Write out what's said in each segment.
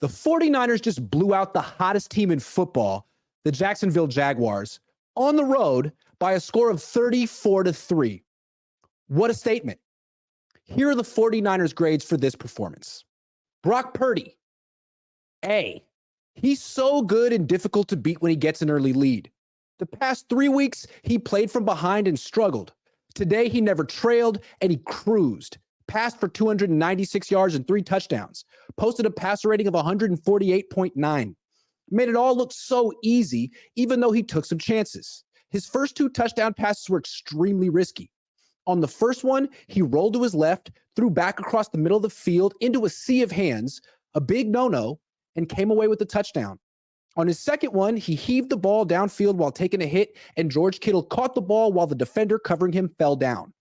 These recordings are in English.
The 49ers just blew out the hottest team in football, the Jacksonville Jaguars, on the road by a score of 34-3. What a statement. Here are the 49ers grades for this performance. Brock Purdy. A. He's so good and difficult to beat when he gets an early lead. The past 3 weeks, he played from behind and struggled. Today, he never trailed and he cruised. Passed for 296 yards and 3 touchdowns. Posted a passer rating of 148.9. Made it all look so easy, even though he took some chances. His first 2 touchdown passes were extremely risky. On the first one, he rolled to his left, threw back across the middle of the field into a sea of hands, a big no-no, and came away with the touchdown. On his second one, he heaved the ball downfield while taking a hit, and George Kittle caught the ball while the defender covering him fell down.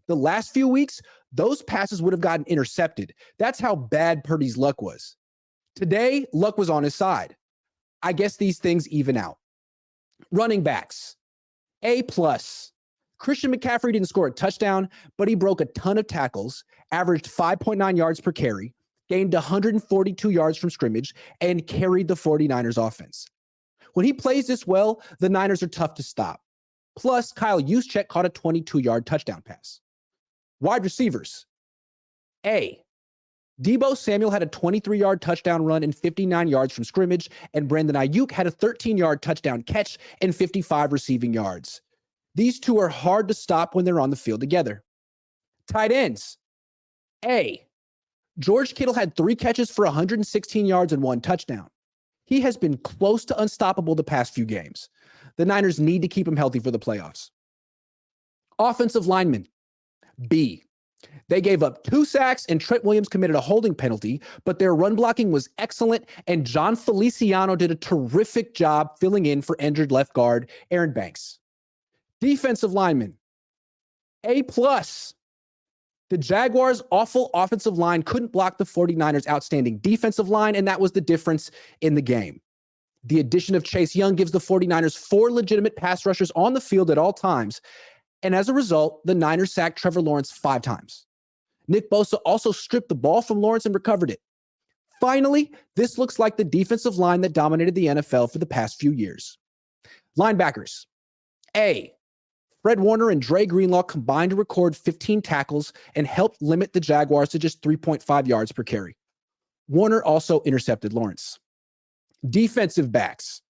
The last few weeks, those passes would have gotten intercepted. That's how bad Purdy's luck was. Today, luck was on his side. I guess these things even out. Running backs. A+. Christian McCaffrey didn't score a touchdown, but he broke a ton of tackles, averaged 5.9 yards per carry, gained 142 yards from scrimmage, and carried the 49ers offense. When he plays this well, the Niners are tough to stop. Plus, Kyle Juszczyk caught a 22-yard touchdown pass. Wide receivers. A. Deebo Samuel had a 23-yard touchdown run and 59 yards from scrimmage, and Brandon Ayuk had a 13-yard touchdown catch and 55 receiving yards. These two are hard to stop when they're on the field together. Tight ends. A. George Kittle had 3 catches for 116 yards and 1 touchdown. He has been close to unstoppable the past few games. The Niners need to keep him healthy for the playoffs. Offensive linemen. B. They gave up 2 sacks and Trent Williams committed a holding penalty, but their run blocking was excellent and John Feliciano did a terrific job filling in for injured left guard Aaron Banks. Defensive linemen. A+. The Jaguars' awful offensive line couldn't block the 49ers' outstanding defensive line, and that was the difference in the game. The addition of Chase Young gives the 49ers 4 legitimate pass rushers on the field at all times, and as a result, the Niners sacked Trevor Lawrence 5 times. Nick Bosa also stripped the ball from Lawrence and recovered it. Finally, this looks like the defensive line that dominated the NFL for the past few years. Linebackers. A. Fred Warner and Dre Greenlaw combined to record 15 tackles and helped limit the Jaguars to just 3.5 yards per carry. Warner also intercepted Lawrence. Defensive backs.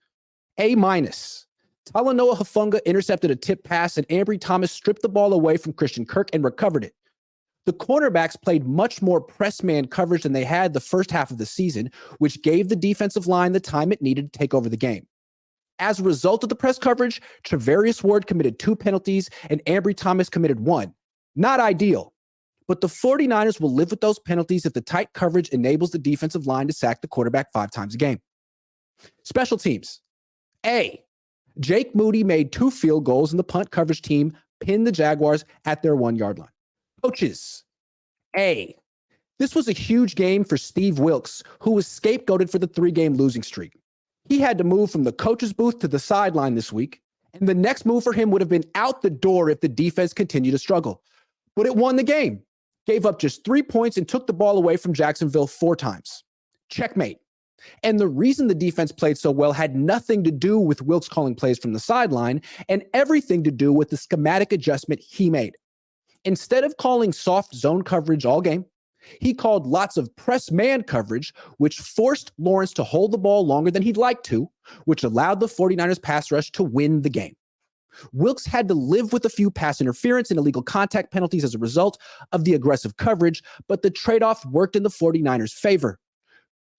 A-. Talanoa Hufanga intercepted a tip pass and Ambry Thomas stripped the ball away from Christian Kirk and recovered it. The cornerbacks played much more press man coverage than they had the first half of the season, which gave the defensive line the time it needed to take over the game. As a result of the press coverage, Travarius Ward committed 2 penalties and Ambry Thomas committed 1. Not ideal, but the 49ers will live with those penalties if the tight coverage enables the defensive line to sack the quarterback 5 times a game. Special teams. A. Jake Moody made 2 field goals and the punt coverage team pinned the Jaguars at their 1-yard line. Coaches. A. This was a huge game for Steve Wilks, who was scapegoated for the 3-game losing streak. He had to move from the coach's booth to the sideline this week, and the next move for him would have been out the door if the defense continued to struggle. But it won the game, gave up just 3 points, and took the ball away from Jacksonville 4 times. Checkmate. And the reason the defense played so well had nothing to do with Wilks calling plays from the sideline and everything to do with the schematic adjustment he made. Instead of calling soft zone coverage all game, he called lots of press man coverage, which forced Lawrence to hold the ball longer than he'd like to, which allowed the 49ers pass rush to win the game. Wilks had to live with a few pass interference and illegal contact penalties as a result of the aggressive coverage, but the trade-off worked in the 49ers' favor.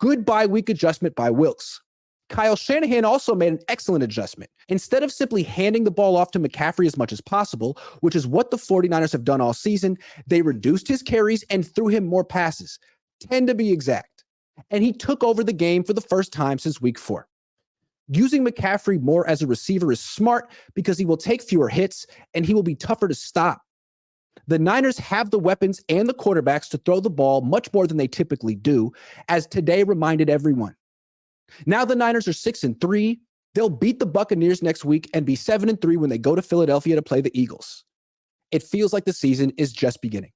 Good bye-week adjustment by Wilks. Kyle Shanahan also made an excellent adjustment. Instead of simply handing the ball off to McCaffrey as much as possible, which is what the 49ers have done all season, they reduced his carries and threw him more passes, 10 to be exact. And he took over the game for the first time since week 4. Using McCaffrey more as a receiver is smart because he will take fewer hits and he will be tougher to stop. The Niners have the weapons and the quarterbacks to throw the ball much more than they typically do, as today reminded everyone. Now the Niners are 6-3. They'll beat the Buccaneers next week and be 7-3 when they go to Philadelphia to play the Eagles. It feels like the season is just beginning.